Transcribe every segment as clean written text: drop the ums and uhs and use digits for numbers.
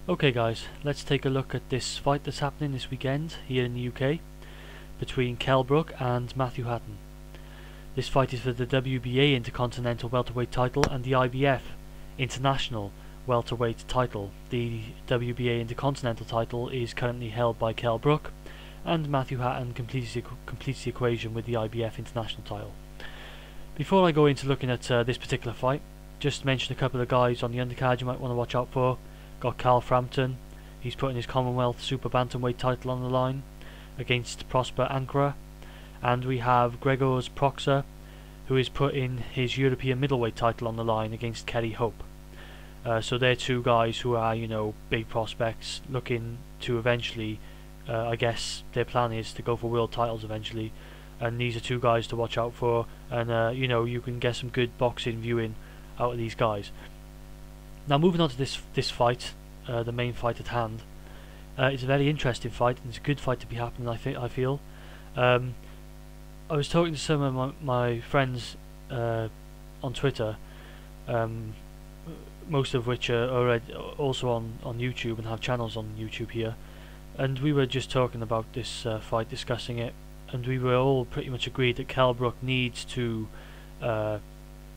Okay guys, let's take a look at this fight that's happening this weekend here in the UK between Kell Brook and Matthew Hatton. This fight is for the WBA Intercontinental Welterweight title and the IBF International Welterweight title. The WBA Intercontinental title is currently held by Kell Brook, and Matthew Hatton completes the equation with the IBF International title. Before I go into looking at this particular fight, just mention a couple of guys on the undercard you might want to watch out for. Got Carl Frampton, he's putting his Commonwealth Super Bantamweight title on the line against Prosper Ankara, and we have Gregors Proxer, who is putting his European middleweight title on the line against Kerry Hope. So they're two guys who are, big prospects, looking to eventually, I guess their plan is to go for world titles eventually, and these are two guys to watch out for, and you can get some good boxing viewing out of these guys. Now moving on to this fight, the main fight at hand. It's a very interesting fight, and it's a good fight to be happening. I feel. I was talking to some of my friends on Twitter, most of which are already also on YouTube and have channels on YouTube here, and we were just talking about this fight, discussing it, and we were all pretty much agreed that Kell Brook needs to.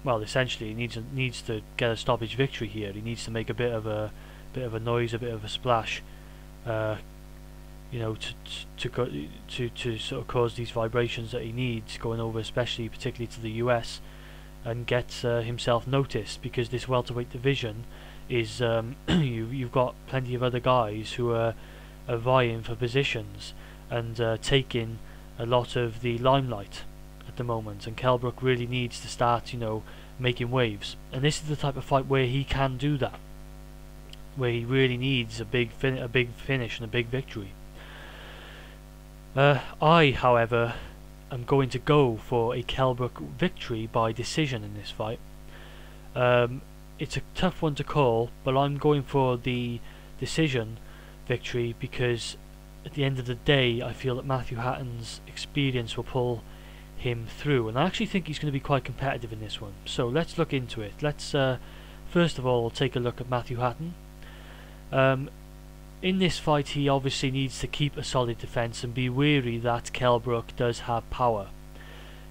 Well, essentially, he needs to get a stoppage victory here. He needs to make a bit of a noise, a bit of a splash, to sort of cause these vibrations that he needs going over, particularly to the US, and get himself noticed. Because this welterweight division is you've got plenty of other guys who are vying for positions and taking a lot of the limelight at the moment, and Kell Brook really needs to start making waves, and this is the type of fight where he can do that, where he really needs a big finish and a big victory. I, however, am going to go for a Kell Brook victory by decision in this fight. It's a tough one to call, but I'm going for the decision victory because at the end of the day I feel that Matthew Hatton's experience will pull him through, and I actually think he's going to be quite competitive in this one. So let's look into it. Let's first of all take a look at Matthew Hatton. In this fight he obviously needs to keep a solid defence and be wary that Kell Brook does have power.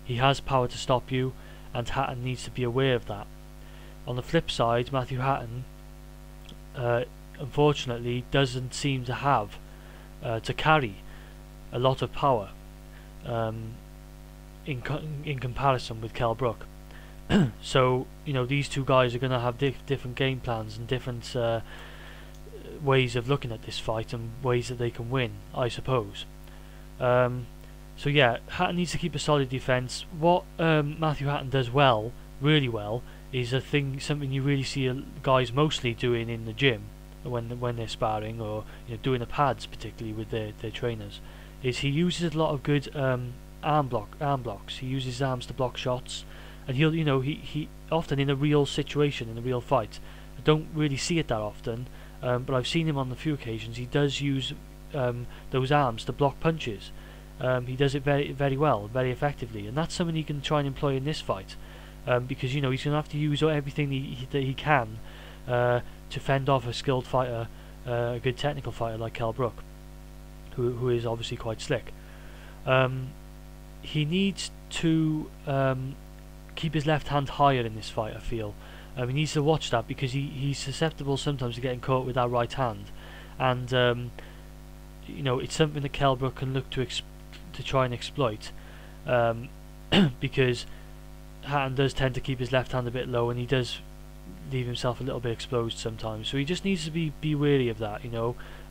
He has power to stop you, and Hatton needs to be aware of that. On the flip side, Matthew Hatton unfortunately doesn't seem to have to carry a lot of power in comparison with Kell Brook. So these two guys are going to have different game plans and different ways of looking at this fight and ways that they can win, I suppose. So yeah, Hatton needs to keep a solid defence. What Matthew Hatton does really well, is something you really see guys mostly doing in the gym when they're sparring, or doing the pads, particularly with their trainers, is he uses a lot of good arm blocks. He uses his arms to block shots, and he often in a real situation, in a real fight. I don't really see it that often, but I've seen him on a few occasions. He does use those arms to block punches. He does it very, very well, very effectively, and that's something he can try and employ in this fight, because he's going to have to use everything that he can to fend off a skilled fighter, a good technical fighter like Kell Brook, who is obviously quite slick. He needs to keep his left hand higher in this fight, I feel. He needs to watch that, because he's susceptible sometimes to getting caught with that right hand, and it's something that Kell Brook can look to try and exploit, because Hatton does tend to keep his left hand a bit low, and he does leave himself a little bit exposed sometimes, so he just needs to be wary of that,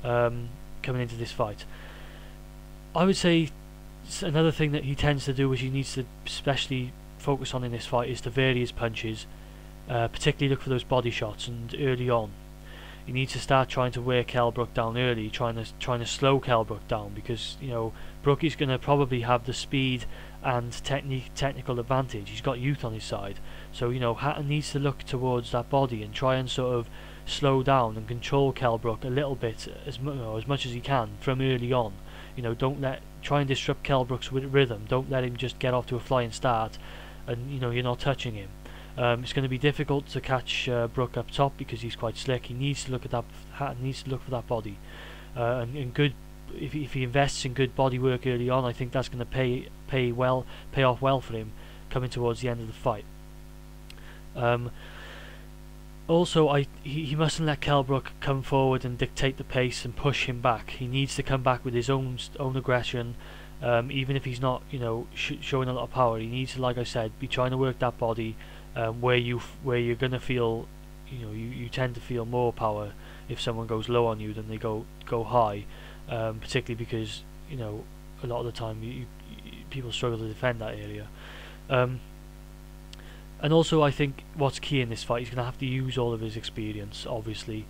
coming into this fight. I would say another thing that he tends to do, which he needs to especially focus on in this fight, is to vary his punches, particularly look for those body shots, and early on he needs to start trying to wear Kell Brook down early, trying to slow Kell Brook down, because Brook is going to probably have the speed and technical advantage. He's got youth on his side, so Hatton needs to look towards that body and try and sort of slow down and control Kell Brook a little bit, as much as he can from early on. Try and disrupt Kell Brook's rhythm. Don't let him just get off to a flying start, and you're not touching him. It's going to be difficult to catch Brook up top because he's quite slick. He needs to look at that. Hatton needs to look for that body, and good. If he invests in good body work early on, I think that's going to pay off well for him coming towards the end of the fight. Also, he mustn't let Kell Brook come forward and dictate the pace and push him back. He needs to come back with his own aggression, even if he's not, showing a lot of power. He needs to, like I said, be trying to work that body where you're gonna feel, you tend to feel more power if someone goes low on you than they go high, particularly because a lot of the time people struggle to defend that area. And also, I think what's key in this fight, he's going to have to use all of his experience, obviously.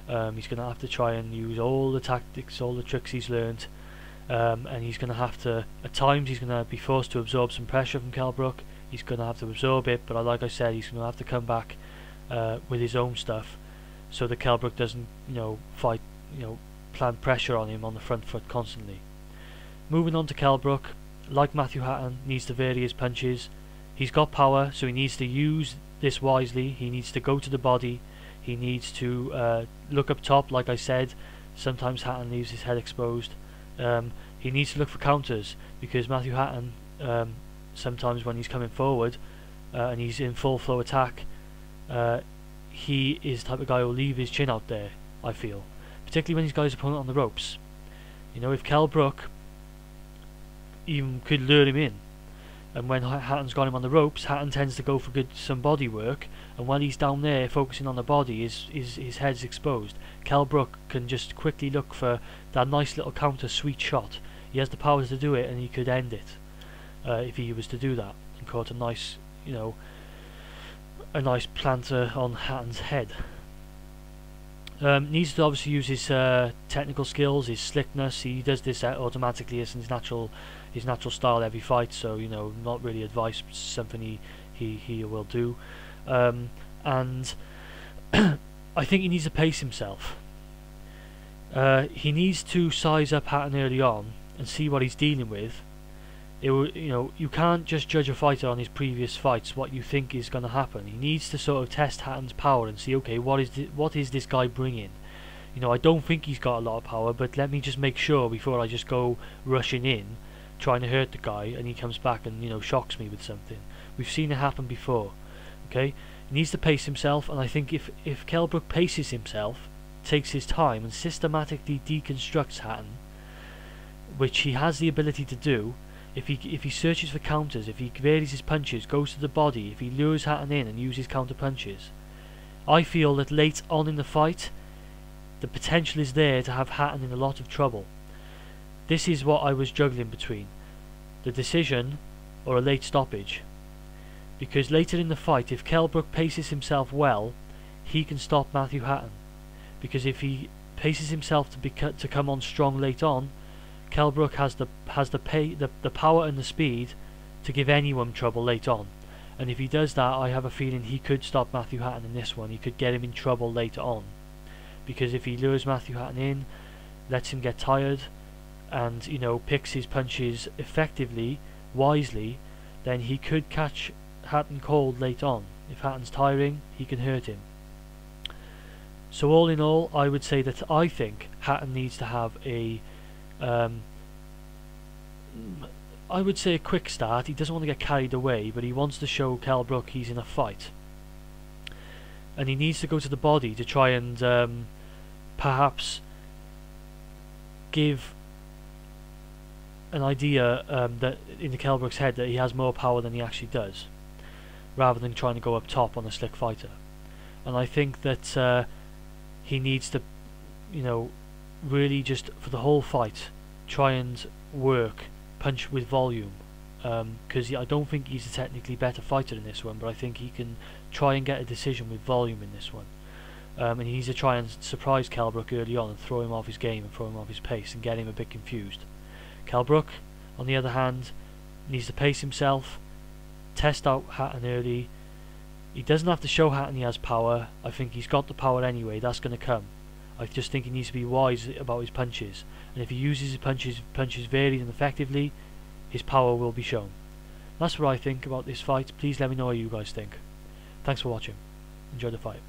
He's going to have to try and use all the tactics, all the tricks he's learned, and he's going to have to, at times, he's going to be forced to absorb some pressure from Kell Brook. He's going to have to absorb it, but like I said, he's going to have to come back with his own stuff, so that Kell Brook doesn't, fight, plant pressure on him on the front foot constantly. Moving on to Kell Brook, like Matthew Hatton, needs to vary his punches. He's got power, so he needs to use this wisely. He needs to go to the body. He needs to look up top, like I said. Sometimes Hatton leaves his head exposed. He needs to look for counters, because Matthew Hatton, sometimes when he's coming forward and he's in full flow attack, he is the type of guy who will leave his chin out there, I feel. Particularly when he's got his opponent on the ropes. If Kell Brook even could lure him in, and when Hatton's got him on the ropes, Hatton tends to go for some body work, and while he's down there focusing on the body, his head's exposed. Kell Brook can just quickly look for that nice little counter sweet shot. He has the power to do it, and he could end it if he was to do that and caught a nice, a nice planter on Hatton's head. Needs to obviously use his technical skills, his slickness. He does this automatically as his natural style every fight, so not really advice, something he will do. And I think he needs to pace himself. He needs to size up Hatton early on and see what he's dealing with. You can't just judge a fighter on his previous fights, what you think is going to happen. He needs to sort of test Hatton's power and see, okay, what is this guy bringing? I don't think he's got a lot of power, but let me just make sure before I just go rushing in, trying to hurt the guy, and he comes back and shocks me with something. We've seen it happen before. Okay, he needs to pace himself, and I think if Kell Brook paces himself, takes his time, and systematically deconstructs Hatton, which he has the ability to do. If he searches for counters, if he varies his punches, goes to the body, if he lures Hatton in and uses counter punches, I feel that late on in the fight, the potential is there to have Hatton in a lot of trouble. This is what I was juggling between, the decision or a late stoppage. Because later in the fight, if Kell Brook paces himself well, he can stop Matthew Hatton. Because if he paces himself to come on strong late on, Kell Brook has the power and the speed to give anyone trouble late on. And if he does that, I have a feeling he could stop Matthew Hatton in this one. He could get him in trouble later on. Because if he lures Matthew Hatton in, lets him get tired, and picks his punches effectively, wisely, then he could catch Hatton cold late on. If Hatton's tiring, he can hurt him. So all in all, I would say that I think Hatton needs to have a I would say a quick start. He doesn't want to get carried away, but he wants to show Kell Brook he's in a fight, and he needs to go to the body to try and perhaps give an idea that in Kell Brook's head that he has more power than he actually does, rather than trying to go up top on a slick fighter. And I think that he needs to really just for the whole fight try and work punch with volume, because I don't think he's a technically better fighter in this one, but I think he can try and get a decision with volume in this one, and he needs to try and surprise Kell Brook early on and throw him off his game and throw him off his pace and get him a bit confused. Kell Brook, on the other hand, needs to pace himself, test out Hatton early. He doesn't have to show Hatton he has power. I think he's got the power anyway. That's going to come. I just think he needs to be wise about his punches, and if he uses his punches varied and effectively, his power will be shown. That's what I think about this fight. Please let me know what you guys think. Thanks for watching. Enjoy the fight.